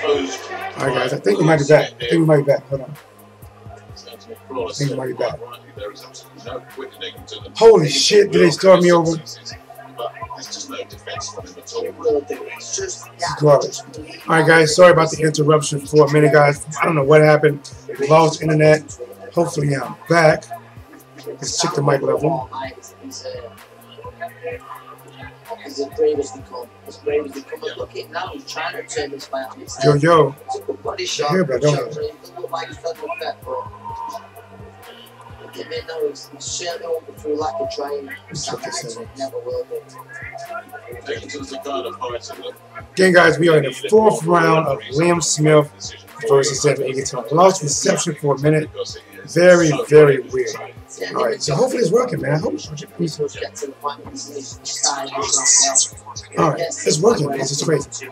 All right, guys. I think we might be back. Hold on. I think we might be back. Holy shit! Did they start me over? Garbage. All right, guys. Sorry about the interruption for a minute, guys. I don't know what happened. We lost internet. Hopefully, I'm back. Let's check the mic level. As brave as they come. As brave as they come. And look at now, he's trying to turn this fight on his head. Yo. It's a good body shot. Here, but don't doesn't look like he's fed up that, but look at me now, he's certainly won't be through lack of trying. Never will be. Again, guys, we are in the 4th round of Liam Smith versus Eggington. Lost reception for a minute. Very, very weird. All right, so hopefully it's working, man. I hope it's working. All right, it's working. This is crazy.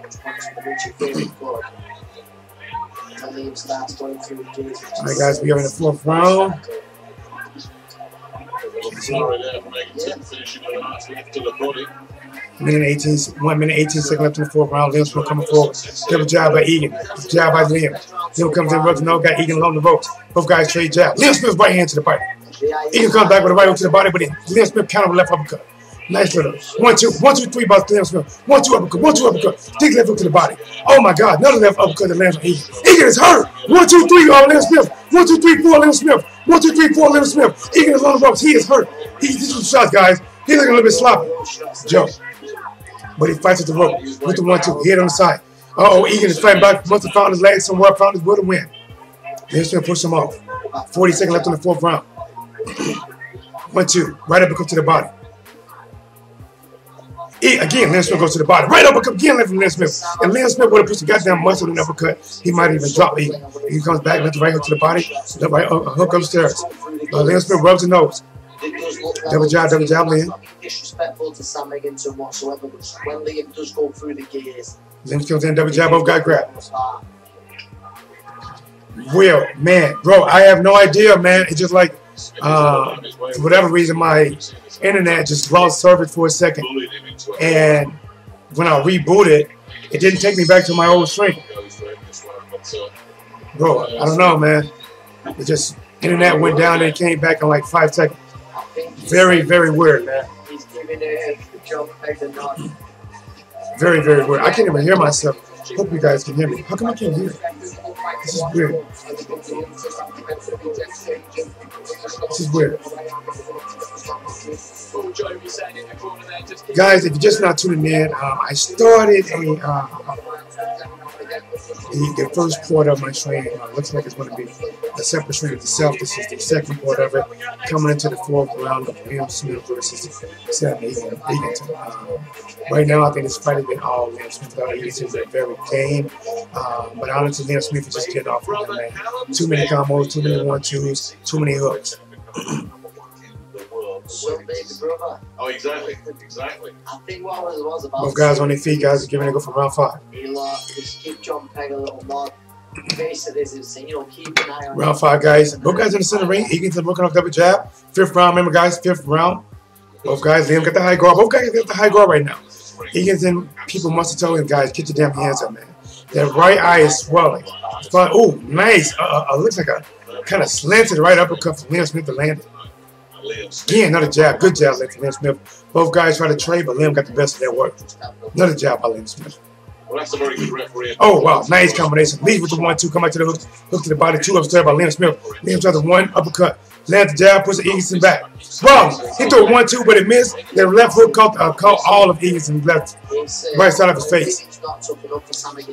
All right, guys, we are in the 4th round. One minute 18 seconds left in the 4th round. Liam Smith coming forward. Double jab by Egan. Jab by Liam. Liam comes in, runs no, got Egan along the ropes. Both guys trade jab. Liam Smith's right hand to the body. Egan comes back with a right hook to the body, but Liam Smith counter with left uppercut. Nice little 1, 2, 1, 2, 3 by Liam Smith. 1, 2 uppercut, 1, 2 uppercut. Take left hook to the body. Oh my God, another left uppercut that lands on Egan. Egan is hurt. 1, 2, 3 on Liam Smith. 1, 2, 3, 4 Liam Smith. 1, 2, 3, 4 Liam Smith. Egan is on the ropes. He is hurt. He's some shots, guys. He's looking a little bit sloppy. Joe. But he fights at the rope with the 1, 2. Hit on the side. Uh-oh, Egan is fighting back. Must have found his leg somewhere. Found his will to win. Liam Smith push him off. 40 seconds left in the 4th round. 1, 2. Right uppercut to the body. Again, Liam Smith goes to the body. Right uppercut again from Liam Smith. And Liam Smith would have pushed the goddamn muscle in the uppercut. He might even drop Egan. He comes back, left the right hook to the body. The right hook upstairs. Liam Smith rubs the nose. Double jab, Liam. Disrespectful to Sam Eggington whatsoever, but when Liam does go through the gears, Liam comes in, double jab, both guys grab. Will, man, bro, I have no idea, man. It's just like, for whatever reason, my internet just lost service for a second. And when I rebooted, it didn't take me back to my old stream. Bro, I don't know, man. It just, internet went down and it came back in like 5 seconds. Very, very weird, man. he's giving a jump peg and not. Very, very weird. I can't even hear myself. Hope you guys can hear me. How come I can't hear? This is weird. This is weird. Guys, if you're just not tuning in, I started the first quarter of my stream. Looks like it's going to be a separate stream itself. This is the second quarter of it, coming into the 4th round of Liam Smith versus Sam Eggington. Right now, I think this fight has been all Liam Smith. Eggington is a very game, but honestly, Liam Smith is just getting off of him, man. Too many combos, too many 1-2s, too many hooks. Oh, exactly. I think what it was about. Both guys on their feet, guys, are giving it a go for round 5. Just keep John Peg a little more. Face of this is, keep an eye on. Round 5, guys. Both guys in the center ring. Eggington working off double jab. 5th round, remember, guys, 5th round. Both guys, Liam got the high guard. Both guys got the high guard right now. Eggington, people must have told him, guys, get your damn hands up, man. That right eye is swelling. Oh, nice. Looks like a kind of slanted right uppercut from Liam Smith to land it. Again, another jab. Good jab, Liam Smith. Both guys try to trade, but Liam got the best of their work. Another jab by Liam Smith. Well, that's a very good referee. Oh, wow. Nice combination. Lead with the 1-2. Come back to the hook. Hook to the body. 2 upstairs by Liam Smith. Liam tries the 1 uppercut. Land the jab. Puts the Eggington back. Wrong. He threw a 1-2, but it missed. The left hook caught all of Eggington's left. Right side of his face.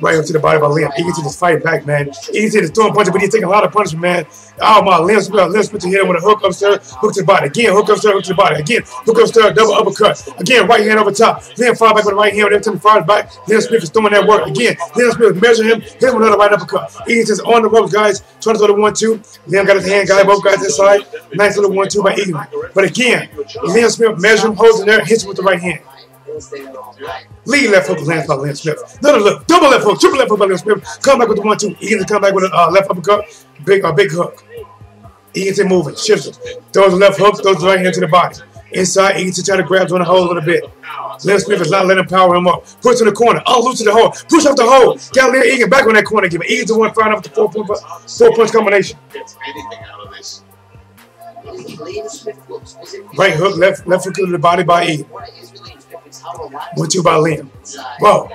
Right up to the body by Liam. Eggington is fighting back, man. Eggington is throwing punches, but he's taking a lot of punishment, man. Oh, my. Liam Smith hit him with a hook upstairs. Hook to the body. Again, hook upstairs, hook to the body. Again, hook upstairs, double uppercut. Again, right hand over top. Liam far back with the right hand. Every time he fires back, Liam Smith is throwing that work. Again, Liam Smith measuring him. Hit him with another right uppercut. Eggington's on the ropes, guys. Trying to throw the 1-2. Liam got his hand, guy. Both guys inside. Nice little 1-2 by Eggington. But again, Liam Smith measures him, holds him there, hits him with the right hand. Lead left hook lands by Liam Smith. Another look. Double left hook. Triple left hook by Liam Smith. Come back with the 1-2. Eggington come back with a left uppercut. Big hook. Eggington moving. Shifts it. Throws the left hook. Throws the right hand to the body. Inside, Eggington try to grab on the hole a little bit. Liam Smith is not letting him power him up. Push in the corner. Oh, loose to the hole. Push off the hole. Got Liam Egan back on that corner. Give Eggington one firing off the four-punch combination. Right hook, left hook to the body by Egan. 1-2 by Liam. Whoa.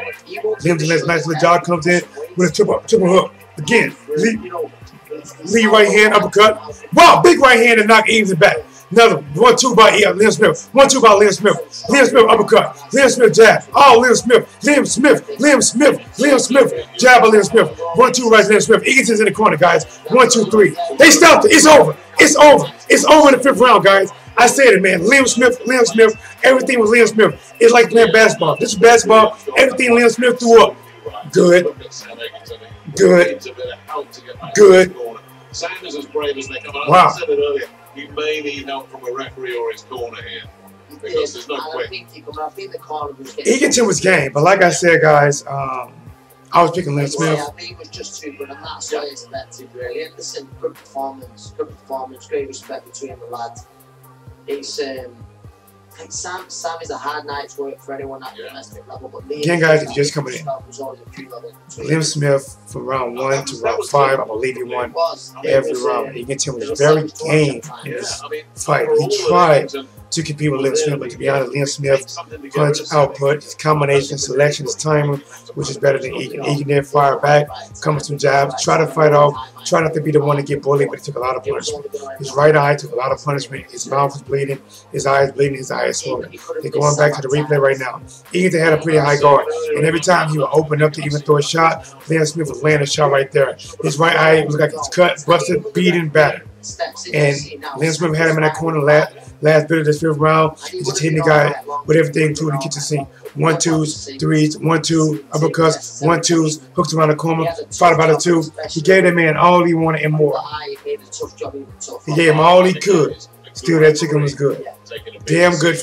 Liam's nice little jog comes in with a triple hook. Again, lead right hand uppercut. Wow, big right hand and knock Eggington back. Another 1-2 by Liam Smith. 1-2 by Liam Smith. Liam Smith uppercut. Liam Smith jab. Oh, Liam Smith. Liam Smith. Liam Smith. Liam Smith. Jab by Liam Smith. 1-2 right Liam Smith. Eggington's in the corner, guys. 1, 2, 3. They stopped it. It's over. It's over. It's over in the 5th round, guys. I said it, man. Liam Smith. Everything was Liam Smith. It's like playing basketball. This is basketball. Everything Liam Smith threw up. Good. Sanders as brave as they come. Wow. I said it earlier. You may need help from a referee or his corner here. Because there's no quick. Eggington was game, but like I said, guys, I was picking Liam Smith. Yeah, he was just too good, and that's what I expected, really. Listen, good performance, great respect between the lads. It's Sam is a hard night's work for anyone at the domestic level, but again, guys, if you're just coming in, Liam Smith from round 1 to round 5, I believe he won every round. Eggington was very game in this fight. He tried to compete with Liam Smith, but to be honest, Liam Smith punch output, his combination, selection, his timing, which is better than Egan. Egan didn't fire back, coming some jabs, try to fight off, try not to be the one to get bullied, but he took a lot of punishment. His right eye took a lot of punishment. His mouth was bleeding, his eyes bleeding, his eyes swollen. They're going back to the replay right now. Eggington had a pretty high guard, and every time he would open up to even throw a shot, Liam Smith was laying a shot right there. His right eye was like it's cut, busted, beaten, battered. And Liam Smith had him in that corner last bit of this 5th round. He just hitting the guy with everything, including the kitchen sink. 1-2s, 3s, 1-2, uppercuts, 1-2s, hooks around the corner, followed by the 2. He gave that man all he wanted and more. He gave him all he could. Still, that chicken was good. Damn good.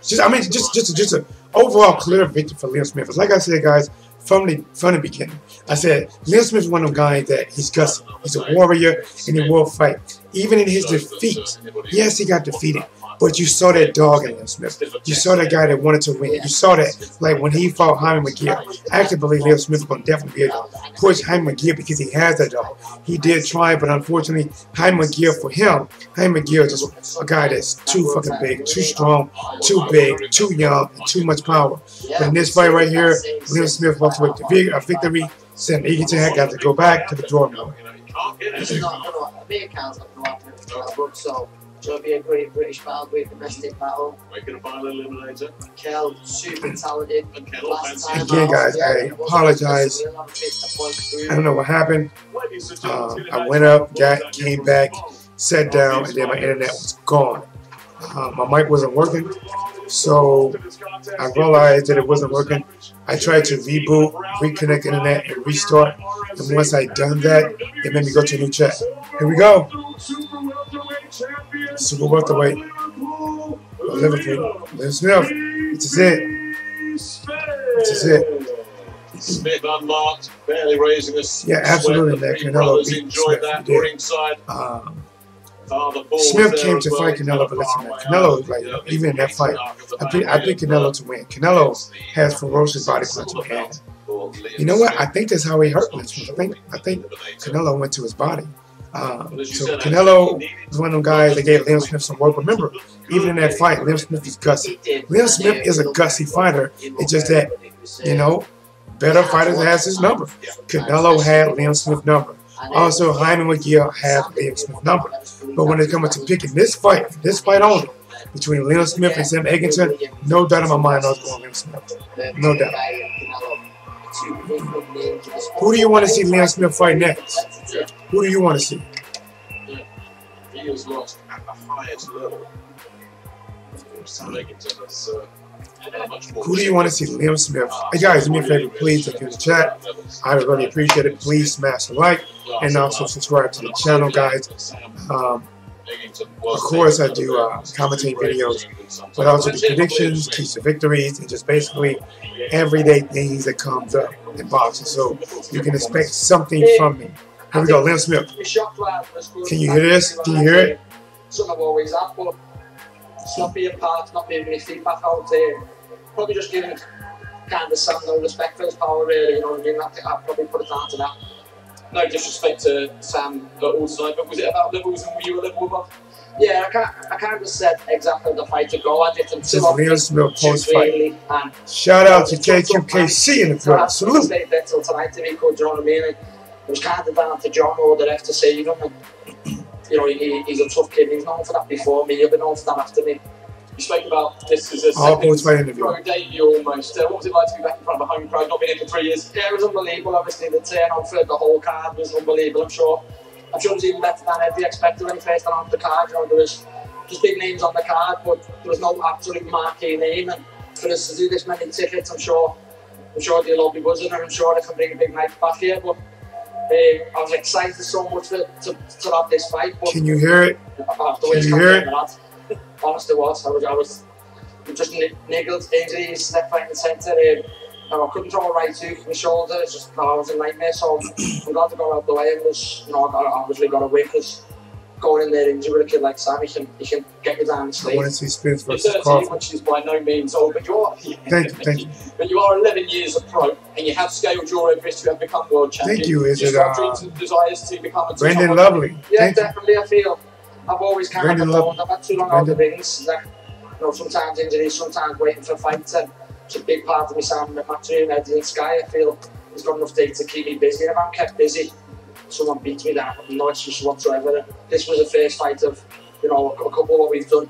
Just an overall clear victory for Liam Smith. Like I said, guys, from the beginning, I said Liam Smith is one of them guys that he's gutsy. He's a warrior and he will fight. Even in his defeat, yes, he got defeated, but you saw that dog in Liam Smith. You saw that guy that wanted to win. You saw that, like when he fought Hyman McGear. I actually believe Liam Smith is going to definitely be able to push Hyman McGear because he has that dog. He did try, but unfortunately, Hyman McGear for him, Hyman McGear is just a guy that's too fucking big, too strong, too big, too young, and too much power. But in this fight right here, Liam Smith walks away with a victory. Saying Eggington had got to go back to the drawing board. It's not going to be accounts not going to happen in the book, so it'll be a great British battle, great domestic battle. Making a final eliminator. Kel, super talented. Again, guys, I apologize. I don't know what happened. I went up, came back, sat down, and then my internet was gone. My mic wasn't working, so I realized that it wasn't working. I tried to reboot, reconnect the internet, and restart. And once I done that, it made me go to a new chat. Here we go. Super welterweight. Liverpool. Liam Smith. This is it. This is it. Smith unmarked, barely raising us. Yeah, absolutely. That Canelo beat enjoyed that ringside. Smith came to fight Canelo, but listen, man, Canelo, like, even in that fight, I picked Canelo to win. Canelo has ferocious body punching, and you know what? I think that's how he hurt Liam Smith. I think Canelo went to his body. So Canelo was one of them guys that gave Liam Smith some work. Remember, even in that fight, Liam Smith is gutsy. Liam Smith is a gutsy fighter. It's just that, you know, better fighters has his number. Canelo had Liam Smith's number. Also, Hyman McGear had Liam Smith's number. But when it comes to picking this fight only, between Liam Smith and Sam Eggington, no doubt in my mind I was going Liam Smith. No doubt. Who do you want to see Liam Smith fight next? Who do you want to see? He has lost at the highest level. Sam Eggington has who do you want to see? Liam Smith. Hey guys, do me a favor, please, if you're in the chat, I would really appreciate it. Please smash the like and also subscribe to the channel, guys. Of course, I do commentate videos, but also do predictions, keys to victories, and just basically everyday things that comes up in boxing. So you can expect something from me. Here we go, Liam Smith. Can you hear this? Can you hear it? It's not being part, not being feedback out there. Probably just giving kind of Sam no respect for his power, really. You know what I mean? I'd probably put it down to that. No disrespect to Sam all tonight, but was it about levels and were you a level above? Yeah, I kind of said exactly the fight to go. I did them two Liam Smith post-fight. Shout out to KQKC in the front. Salute. Stay there till tonight to be good, you know what I mean? It was kind of down to John or the ref to say, you know, he's a tough kid. He's known for that before me. He'll be known for that after me. You spoke about this as a second pro debut almost. What was it like to be back in front of a home crowd, not been here for 3 years? Yeah, it was unbelievable. Obviously, the turn on for the whole card was unbelievable. I'm sure it was even better than Eddie expected when he first announced the card. You know, there was just big names on the card, but there was no absolute marquee name. And for us to do this many tickets, I'm sure they'll all be buzzing, and I'm sure they can bring a big night back here. But I was excited so much to have this fight. But can you hear it? Can you hear it? Honestly, I was just niggled, injuries, left, right, and centre. I couldn't throw a right hook in my shoulder. It's just, I was a nightmare. So I'm glad to go out the way. And was, I obviously got away because going in there injured with a kid like Sam, he can get you down the sleeve. I want to see Spence versus Crawford. Which is by no means old, but you are. Thank you. But you are 11 years a pro, and you have scaled your Everest to have become world champion. Thank you. Is it dreams and desires to become a Brendan Lovely? Yeah, definitely. I feel I've always kind of known I've had too long out of rings. Like, sometimes injuries, sometimes waiting for fights, and it's a big part of me. Sam, Matthew, Eddie, and Sky. I feel he's got enough data to keep me busy, and if I'm kept busy, someone beats me, then I have no excuse whatsoever. And this was the first fight of, a couple of what we've done,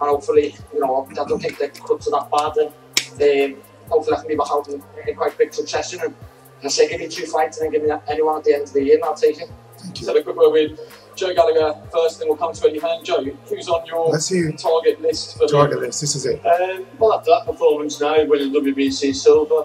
and hopefully, I don't think they cut to that bad, and hopefully I can be back out in quite quick succession. And I say, give me 2 fights, and then give me anyone at the end of the year, and I'll take it. Let's have a quick word with Joe Gallagher first, then we'll come to Eddie Hearn. Joe, who's on your target list for this is it. Well, after that performance now, winning WBC silver,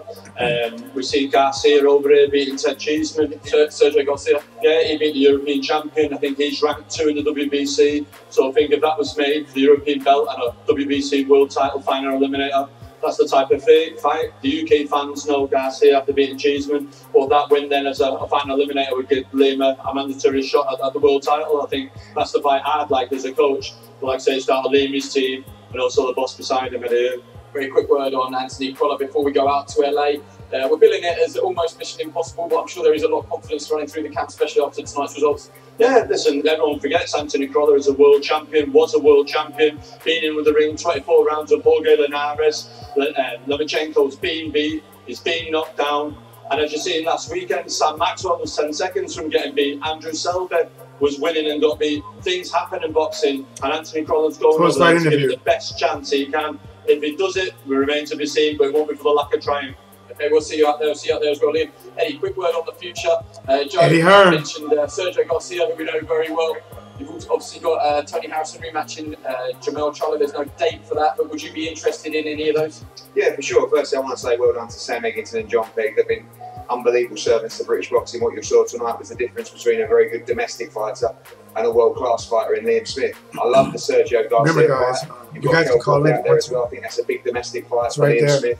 we see Garcia over here beating Ted Cheeseman. Sergio Garcia. Yeah, he beat the European champion. I think he's ranked 2 in the WBC. So I think if that was made for the European belt and a WBC world title final eliminator, that's the type of fight. The UK fans know Garcia after beating Cheeseman, but that win then as a final eliminator would give Liam a mandatory shot at the world title. I think that's the fight I'd like as a coach. But like I say, start Liam, his team, and also the boss beside him. Very quick word on Anthony Crolla before we go out to LA. We're billing it as almost mission impossible, but I'm sure there is a lot of confidence running through the camp, especially after tonight's results. Yeah, listen, everyone forgets Anthony Crolla is a world champion, was a world champion, been in with the ring 24 rounds of Jorge Linares. Lomachenko's been beat, he's been knocked down. And as you seen last weekend, Sam Maxwell was 10 seconds from getting beat. Andrew Selby was winning and got beat. Things happen in boxing, and Anthony Crolla's going over there to give it the best chance he can. If he does it, we remain to be seen, but it won't be for the lack of trying. Okay, we'll see you out there. We'll see you out there as well, Liam. Eddie, quick word on the future. Joe Eddie Hearn mentioned Sergio Garcia, who we know very well. You've obviously got Tony Harrison rematching Jamel Charlo. There's no date for that, but would you be interested in any of those? Yeah, for sure. Firstly, I want to say well done to Sam Eggington and John Pegg. They've been unbelievable servants to British boxing. What you saw tonight was the difference between a very good domestic fighter and a world-class fighter in Liam Smith. I love the Sergio Garcia fight. You guys can call it there as well. I think that's a big domestic fight for Liam Smith.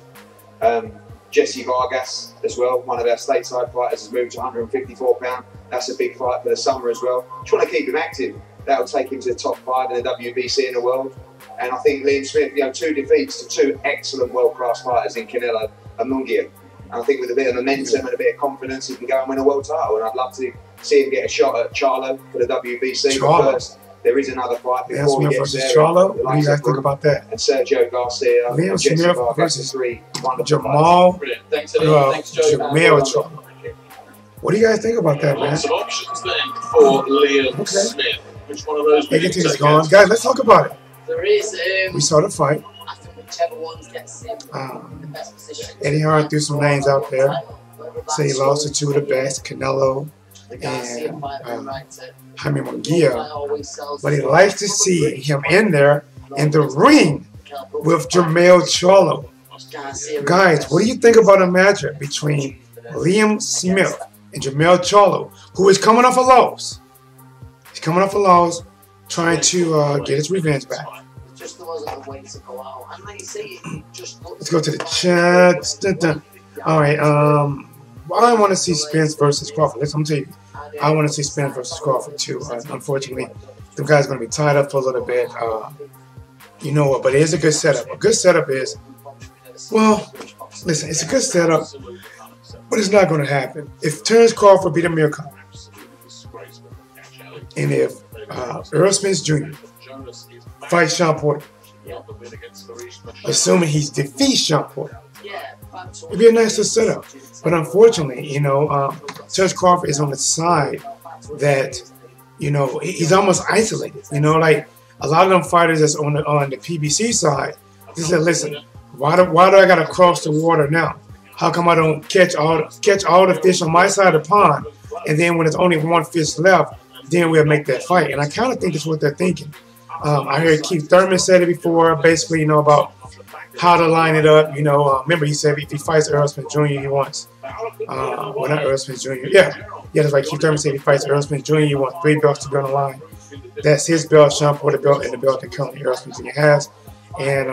Jesse Vargas as well, one of our stateside fighters, has moved to 154 pounds. That's a big fight for the summer as well. Just want to keep him active. That'll take him to the top 5 in the WBC in the world. And I think Liam Smith, 2 defeats to 2 excellent world-class fighters in Canelo and Munguia. And I think with a bit of momentum and a bit of confidence, he can go and win a world title. And I'd love to see him get a shot at Charlo for the WBC. But first, there is another fight before he gets there. Charlo? What do you guys think about that? And Sergio Garcia, Liam Smith versus 3 Jamal. Brilliant. Thanks, Eddie. Thanks, Joe. Jamel Charlo. What do you guys think about that, man? Lots of options then for Liam Smith. Which one of those? Eggington's gone. Guys, let's talk about it. There is. We saw the fight. I think whichever one gets him in the best position. Eddie Hearn threw some names out there. Say he lost to 2 of the best, Canelo and Jaime Munguia. But he likes to see him in there in the ring with Jamel Charlo. Guys, what do you think about a matchup between Liam Smith and Jamel Charlo, who is coming off a loss? He's coming off a loss, trying to get his revenge back. Just wasn't a way to go out. And like you say, let's go to the chat. All right. I want to see Spence versus Crawford. I'm tell you, I want to see Spence versus Crawford too. Unfortunately, the guy's going to be tied up for a little bit. You know what? But it is a good setup. A good setup is, well, listen, it's a good setup, but it's not going to happen. If Terrence Crawford beat Amir Khan, and if Earl Spence Jr. fights Sean Porter, assuming he defeats Sean Porter, it'd be a nice little setup. But unfortunately, you know, Terrence Crawford is on the side that, you know, he's almost isolated. You know, like a lot of them fighters that's on the PBC side, they said, listen, why do I got to cross the water now? How come I don't catch all the fish on my side of the pond, and then when there's only one fish left, then we'll make that fight? And I kind of think that's what they're thinking. I heard Keith Thurman said it before, basically, you know, about how to line it up. You know, remember he said if he fights Earl Spence Jr., he wants, well, not Earl Spence Jr., yeah, that's right. Keith Thurman said if he fights Earl Spence Jr., he wants 3 belts to be on the line. That's his belt, Sean Porter belt, and the belt that currently Earl Spence Jr. has. And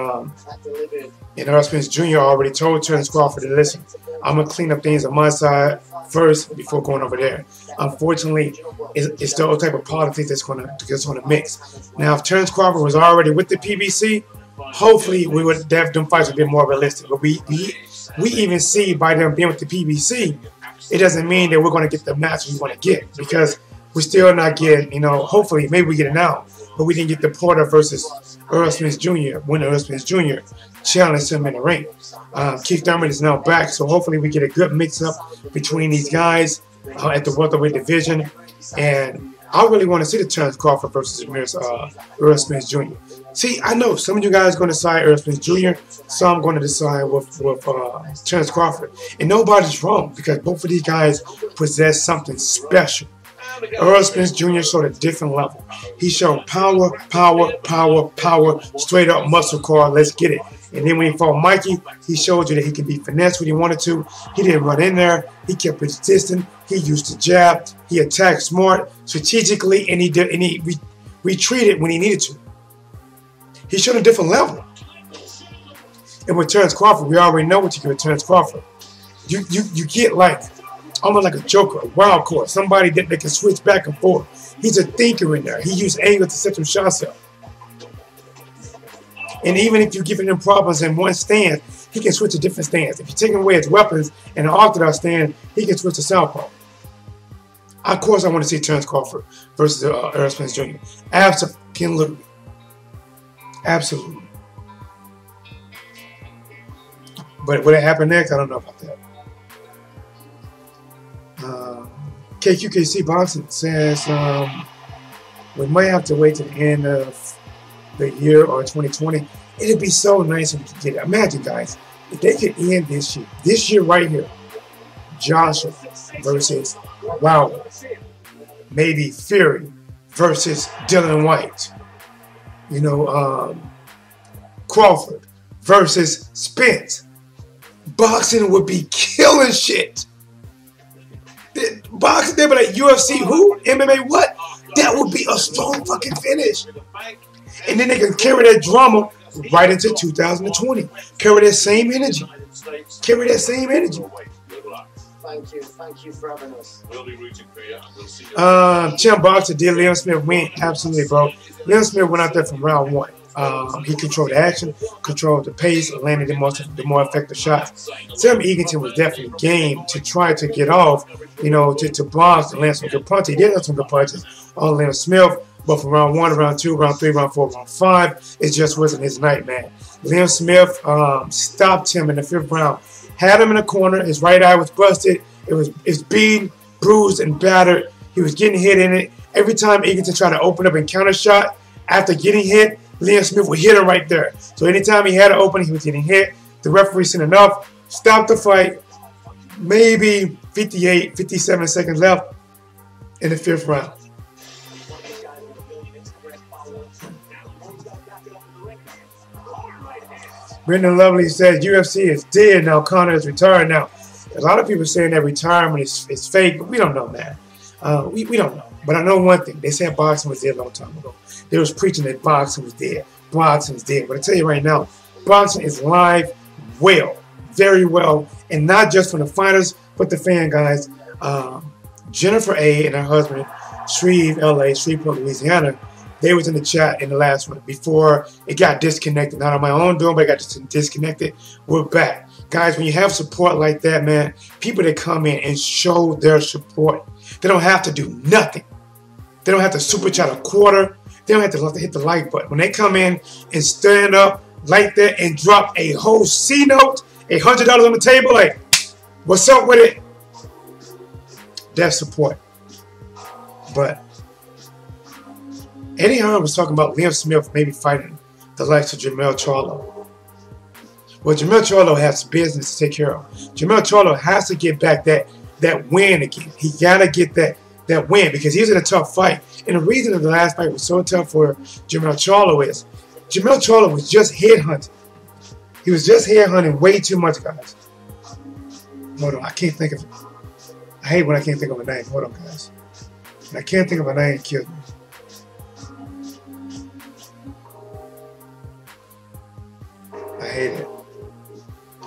Earl Spence Jr. already told Terrence Crawford to listen, I'm going to clean up things on my side first before going over there. Unfortunately, it's the old type of politics that's going to mix. Now, if Terrence Crawford was already with the PBC, hopefully we would have them fights a bit more realistic. But we even see by them being with the PBC, it doesn't mean that we're going to get the match we want to get, because we're still not getting, you know, hopefully maybe we get it now, but we didn't get the Porter versus Earl Spence Jr. when Earl Spence Jr. challenged him in the ring. Keith Thurman is now back, so hopefully we get a good mix-up between these guys at the welterweight division. And I really want to see the Terrence Crawford versus Earl Spence Jr. See, I know some of you guys are going to decide Earl Spence Jr., some going to decide with Terrence Crawford. And nobody's wrong, because both of these guys possess something special. Earl Spence Jr. showed a different level. He showed power, straight up muscle car, let's get it. And then when he fought Mikey, he showed you that he could be finessed when he wanted to. He didn't run in there. He kept his distance. He used the jab. He attacked smart, strategically, and he retreated when he needed to. He showed a different level. And with Terrence Crawford, we already know what you get with Terrence Crawford. You get like almost like a joker, a wild card, somebody that can switch back and forth. He's a thinker in there. He used anger to set some shots up. And even if you're giving him problems in one stand, he can switch to different stands. If you're taking away his weapons in an orthodox stand, he can switch to southpaw. Of course, I want to see Terrence Crawford versus Earl Spence Jr. Absolutely. Absolutely. But what happened next, I don't know about that. KQKC Boxing says we might have to wait to the end of the year or 2020. It'd be so nice if we could get it. Imagine, guys, if they could end this year right here, Joshua versus Wilder, maybe Fury versus Dylan White, you know, Crawford versus Spence. Boxing would be killing shit. Boxing, they'd be like, UFC who? MMA what? That would be a strong fucking finish. And then they can carry that drama right into 2020. Carry that same energy. Carry that same energy. Thank you for having us. We'll be rooting for you. We'll see you. Champ Boxer, did Liam Smith win? Absolutely, bro. Liam Smith went out there from round 1. He controlled the action, controlled the pace, and landed the more effective shots. Sam Eggington was definitely game to try to get off, you know, to box and land some good punches. He did have some good punches on Liam Smith, but from round 1, round 2, round 3, round 4, round 5, it just wasn't his night, man. Liam Smith stopped him in the 5th round, had him in the corner. His right eye was busted. It's beaten, bruised, and battered. He was getting hit in it. Every time Eggington tried to open up and counter shot, after getting hit, Liam Smith would hit him right there. So anytime he had an opening, he was getting hit. The referee sent enough, stopped the fight. Maybe 58, 57 seconds left in the 5th round. Brendan Lovely says UFC is dead now. Conor is retired now. A lot of people saying that retirement is fake, but we don't know, man. We don't know. But I know one thing. They said boxing was dead a long time ago. They was preaching that boxing was dead. Boxing is dead. But I tell you right now, boxing is live well, very well, and not just for the fighters, but the fan guys. Jennifer A. and her husband, Shreveport, Louisiana, They was in the chat in the last one before it got disconnected. Not on my own doing, but it got disconnected. We're back. Guys, when you have support like that, man, people that come in and show their support, they don't have to do nothing. They don't have to super chat a quarter. They don't have to hit the like button. When they come in and stand up like that and drop a whole C note, $100 on the table, like, what's up with it? That's support. But Eddie Hearn was talking about Liam Smith maybe fighting the likes of Jermell Charlo. Well, Jermell Charlo has business to take care of. Jermell Charlo has to get back that win again. He got to get that win because he was in a tough fight. And the reason that the last fight was so tough for Jermell Charlo is Jermell Charlo was just headhunting. He was just headhunting way too much, guys. Hold on, I can't think of it. I hate when I can't think of a name. Hold on, guys. When I can't think of a name, it kills me. I hate it.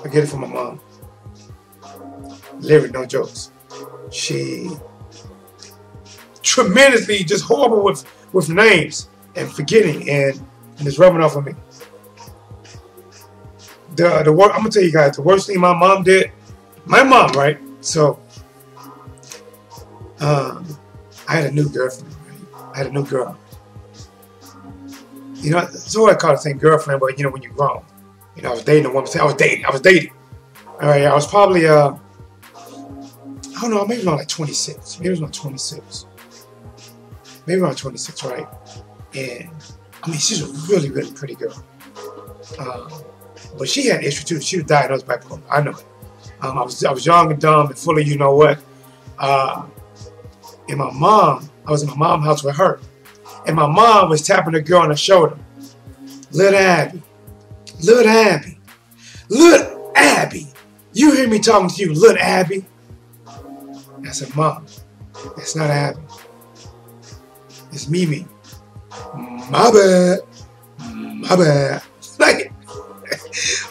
I get it from my mom. Literally, no jokes. She tremendously just horrible with names and forgetting and it's rubbing off on me. I'm gonna tell you guys the worst thing my mom did. My mom, right? So I had a new girlfriend. Right? I had a new girl. You know, it's what I call the same girlfriend, but you know when you're grown. You know, I was dating a woman. I was dating. All right, I was probably I don't know, maybe around like 26. Maybe it was around 26. Maybe around 26, right? And I mean, she's a really, really pretty girl. But she had issues too. She was diagnosed bipolar. I know it. I was young and dumb and full of you know what. And my mom, I was in my mom's house with her. And my mom was tapping the girl on the shoulder. Little Abby. Little Abby. Little Abby. You hear me talking to you, little Abby? I said, Mom, that's not Abby. It's Mimi. My bad. My bad. Like,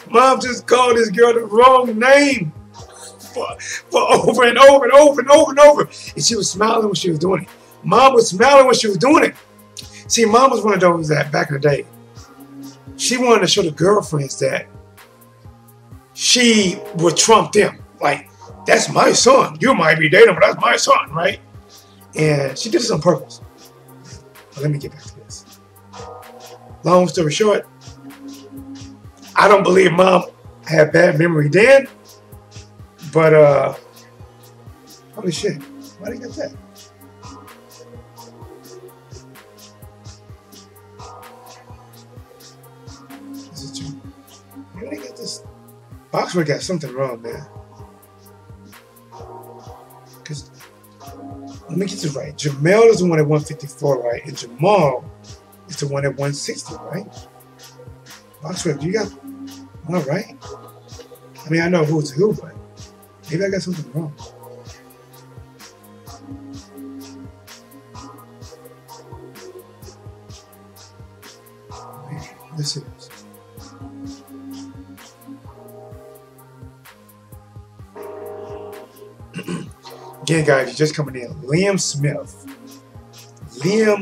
Mom just called this girl the wrong name for over and over and over and over and over. And she was smiling when she was doing it. Mom was smiling when she was doing it. See, Mom was one of those that back in the day, she wanted to show the girlfriends that she would trump them. Like, that's my son. You might be dating, but that's my son, right? And she did this on purpose. But let me get back to this. Long story short, I don't believe Mom had bad memory then, but holy shit, why did I get that? Is it true? Where did I get this? Boxwood got something wrong, man. Because, let me get this right. Jermell is the one at 154, right? And Jamal is the one at 160, right? Boxwood, you got all right? I mean, I know who's who, but maybe I got something wrong. This is. Again, guys, you're just coming in. Liam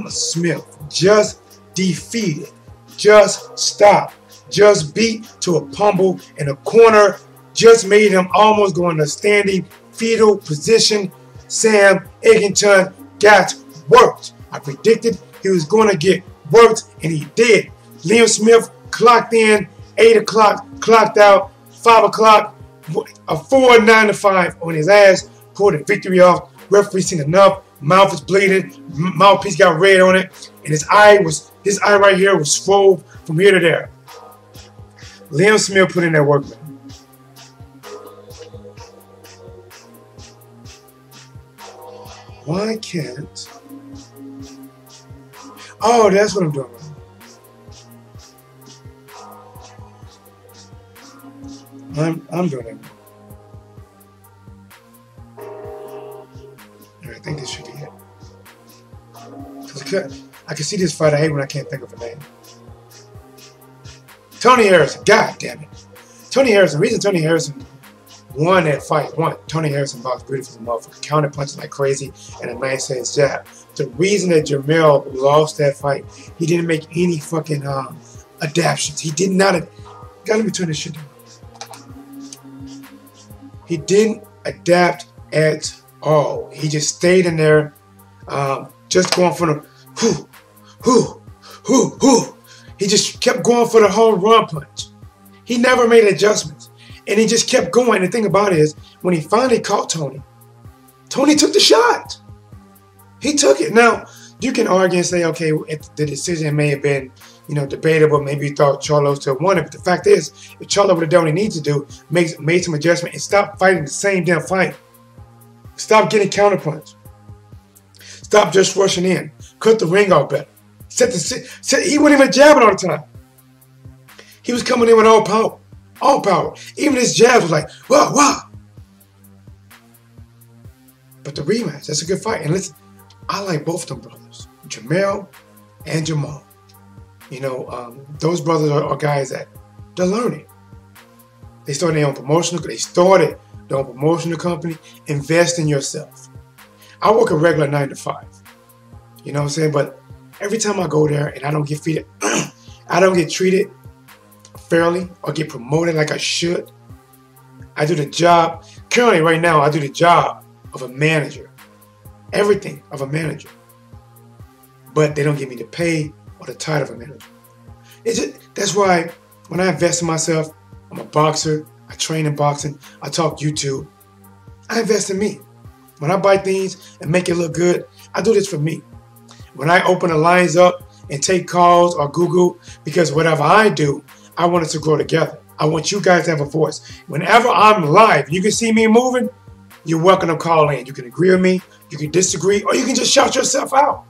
Smith just defeated, just stopped, just beat to a pummel in a corner, just made him almost go in a standing fetal position. Sam Eggington got worked. I predicted he was going to get worked, and he did. Liam Smith clocked in, 8 o'clock, clocked out, 5 o'clock, a 4-9 to 5 on his ass. Pulled the victory off. Referee seen enough. Mouth is bleeding. Mouthpiece got red on it, and his eye right here was swole from here to there. Liam Smith put in that work, man. Why can't? Oh, that's what I'm doing. I'm doing it. I think this should be it. Because I can see this fight. I hate when I can't think of a name. Tony Harrison. God damn it. Tony Harrison. The reason Tony Harrison won that fight. Tony Harrison boxed beautiful motherfucker, counter punching like crazy, and a nice ass jab. The reason that Jamel lost that fight, he didn't make any fucking adaptations. He did not. God, let me turn this shit down. He didn't adapt at all. He just stayed in there, just going for the He just kept going for the home run punch. He never made adjustments. And he just kept going. The thing about it is, when he finally caught Tony, Tony took the shot. He took it. Now, you can argue and say, okay, the decision may have been, you know, debatable. Maybe you thought Charlo still won it. But the fact is, if Charlo would have done what he needs to do, made some adjustment, and stopped fighting the same damn fight. Stop getting counterpunched. Stop just rushing in. Cut the ring out better. He wasn't even jabbing all the time. He was coming in with all power. All power. Even his jabs was like, wow, wow. But the rematch, that's a good fight. And listen, I like both of them brothers, Jamel and Jamal. You know, those brothers are guys that they're learning. They started their own promotional company. Invest in yourself. I work a regular 9 to 5. You know what I'm saying? But every time I go there and I don't get treated, I don't get treated fairly or get promoted like I should. I do the job. Currently, right now, I do the job of a manager. Everything of a manager. But they don't give me the pay or the title of a manager. That's why when I invest in myself, I'm a boxer. I train in boxing. I talk YouTube. I invest in me. When I buy things and make it look good, I do this for me. When I open the lines up and take calls or Google, because whatever I do, I want us to grow together. I want you guys to have a voice. Whenever I'm live, you can see me moving, you're welcome to call in. You can agree with me, you can disagree, or you can just shout yourself out.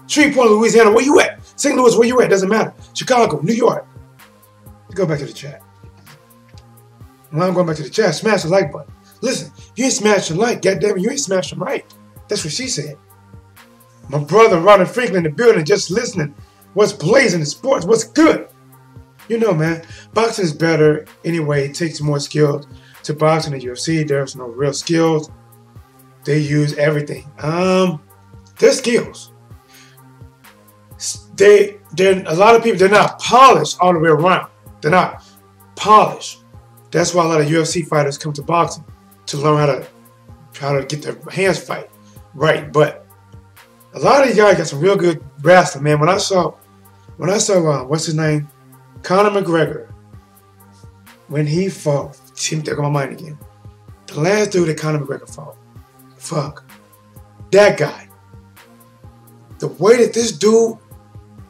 Shreveport, Louisiana, where you at? St. Louis, where you at? Doesn't matter. Chicago, New York. Let's go back to the chat. When I'm going back to the chat, smash the like button. Listen, you ain't smashing like, goddammit, you ain't smashing right. That's what she said. My brother, Ronald Franklin, in the building, just listening. What's blazing in sports? What's good? You know, man, boxing is better anyway. It takes more skills to boxing than UFC. There's no real skills. They use everything. Their skills. A lot of people, they're not polished all the way around. They're not polished. That's why a lot of UFC fighters come to boxing to learn how to get their hands fight right. But a lot of these guys got some real good wrestling, man. When I saw what's his name, Conor McGregor, when he fought, see me take my mind again. The last dude that Conor McGregor fought, fuck, that guy. The way that this dude,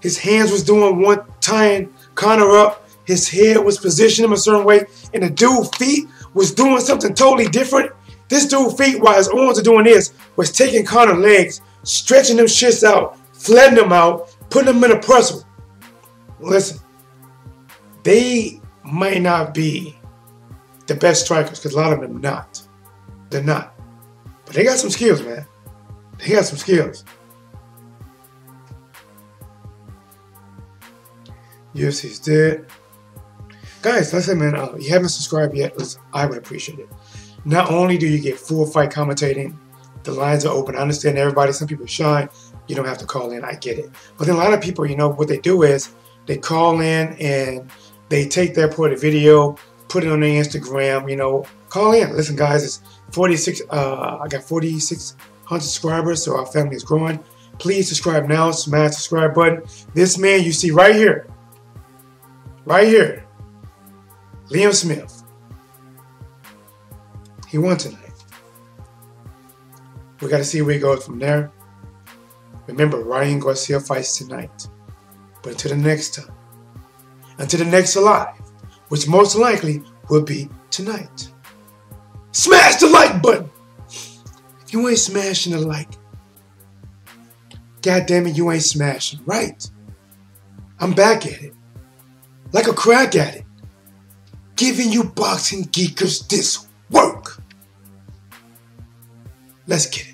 his hands was doing one, tying Conor up, his head was positioned him a certain way, and the dude's feet was doing something totally different. This dude's feet, while his arms are doing this, was taking Conor's legs, stretching them shits out, flattening them out, putting them in a pretzel. Listen, they might not be the best strikers, because a lot of them are not. They're not. But they got some skills, man. They got some skills. UFC's dead. Guys, like I said, man, you haven't subscribed yet, I would appreciate it. Not only do you get full fight commentating, the lines are open. I understand everybody, some people shine. You don't have to call in, I get it. But then a lot of people, you know, what they do is they call in and they take their part of the video, put it on their Instagram, you know, call in. Listen, guys, it's 46, I got 4,600 subscribers, so our family is growing. Please subscribe now, smash the subscribe button. This man you see right here, Liam Smith, he won tonight. We got to see where he goes from there. Remember, Ryan Garcia fights tonight. But until the next time, until the next Alive, which most likely will be tonight, smash the like button. If you ain't smashing the like, God damn it, you ain't smashing right. I'm back at it, like a crack at it, giving you boxing geekers this work. Let's get it.